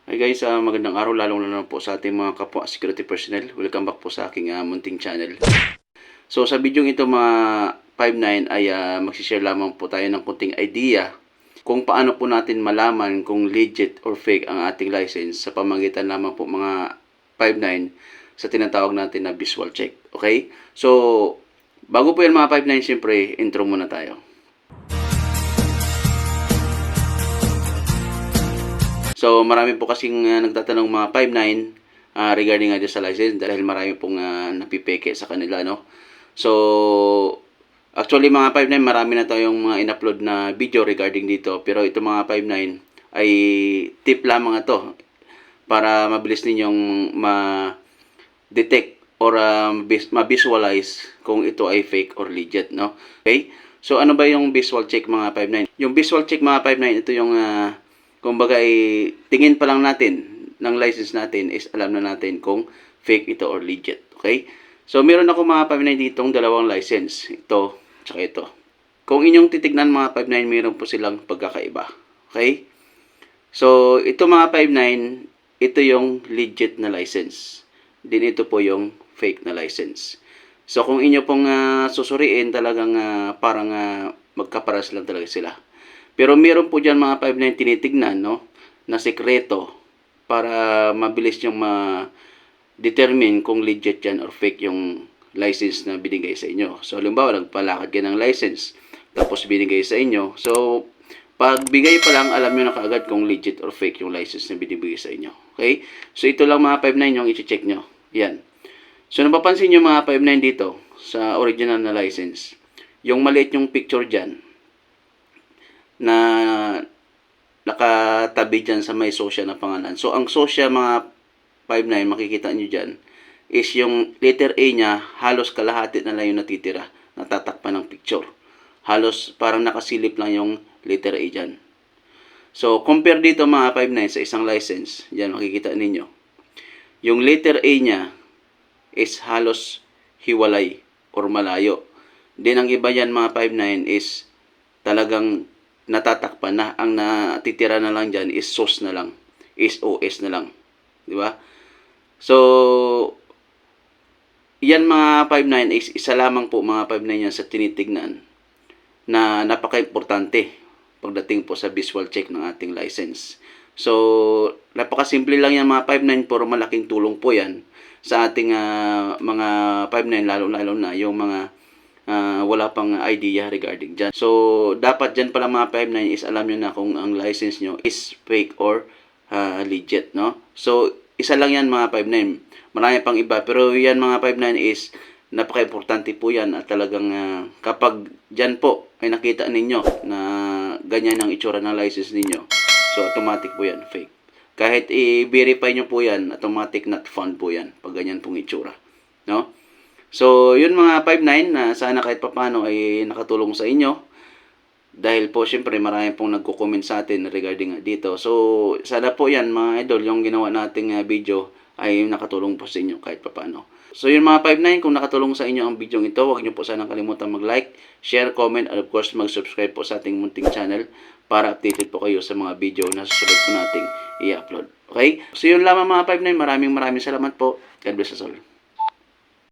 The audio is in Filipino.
Hi guys, magandang araw lalong na po sa ating mga kapwa security personnel. Welcome back po sa aking munting channel. So sa video ito mga 5-9 ay magsishare lamang po tayo ng kunting idea kung paano po natin malaman kung legit or fake ang ating license sa pamamagitan lamang po mga 5-9 sa tinatawag natin na visual check. Okay? So bago po yan mga 5-9, siyempre intro muna tayo. So, marami po kasing nagtatanong mga 5-9 regarding nga sa license dahil marami pong napipeke sa kanila, no? So, actually mga 5-9, marami na tayong mga in-upload na video regarding dito. Pero ito mga 5-9 ay tip lamang ito para mabilis ninyong ma-detect or ma-visualize kung ito ay fake or legit, no? Okay? So, ano ba yung visual check mga 5-9? Yung visual check mga 5-9, ito yung kumbaga tingin pa lang natin ng license natin is alam na natin kung fake ito or legit. Okay? So, meron ako mga 5-9 ditong dalawang license. Ito, tsaka ito. Kung inyong titignan mga 5-9, meron po silang pagkakaiba. Okay? So, ito mga 5-9, ito yung legit na license. Din ito po yung fake na license. So, kung inyo pong susuriin, talagang parang magkaparas lang talaga sila. Pero meron po dyan mga 5-9 tinitignan, no, na sekreto para mabilis yung ma-determine kung legit yan or fake yung license na binigay sa inyo. So, halimbawa, nagpalakad kayo ng license, tapos binigay sa inyo. So, pag bigay pa lang, alam nyo na kaagad kung legit or fake yung license na binibigay sa inyo. Okay? So, ito lang mga 5-9 yung i-check nyo. Yan. So, napapansin nyo mga 5-9 dito sa original na license. Yung maliit yung picture dyan, na nakatabi dyan sa may Sosya na pangalan. So, ang Sosya mga 5-9, makikita nyo dyan, is yung letter A niya, halos kalahati na lang yung natitira, natatakpan ng picture. Halos parang nakasilip lang yung letter A dyan. So, compare dito mga 5-9 sa isang license, dyan makikita ninyo. Yung letter A niya is halos hiwalay or malayo. Then, ang iba yan mga 5-9 is talagang natatakpan na. Ang natitira na lang dyan is SOS na lang. Is OS na lang. Di ba? So, yan mga 5-9 is isa lamang po mga 5-9 yan sa tinitignan na napaka-importante pagdating po sa visual check ng ating license. So, napakasimple lang yan mga 5-9 pero malaking tulong po yan sa ating mga 5-9 lalo na yung mga wala pang idea regarding dyan. So, dapat dyan pala mga 5-9 is alam nyo na kung ang license nyo is fake or legit, no? So, isa lang yan mga 5-9. Marami pang iba. Pero yan mga 5-9 is napaka-importante po yan at talagang kapag dyan po ay nakita ninyo na ganyan ang itsura ng license ninyo, so automatic po yan, fake. Kahit i-verify nyo po yan, automatic not found po yan pag ganyan pong itsura, no? So, yun mga 5-9 na sana kahit papano ay nakatulong sa inyo. Dahil po, syempre, marami pong nagko-comment sa atin regarding dito. So, sana po yan mga idol, yung ginawa nating video ay nakatulong po sa inyo kahit papano. So, yun mga 5-9, kung nakatulong sa inyo ang video ito, huwag nyo po sana kalimutan mag-like, share, comment, and of course, mag-subscribe po sa ating munting channel para updated po kayo sa mga video na susunod po nating i-upload. Okay? So, yun lamang mga 5-9. Maraming salamat po. God bless us all.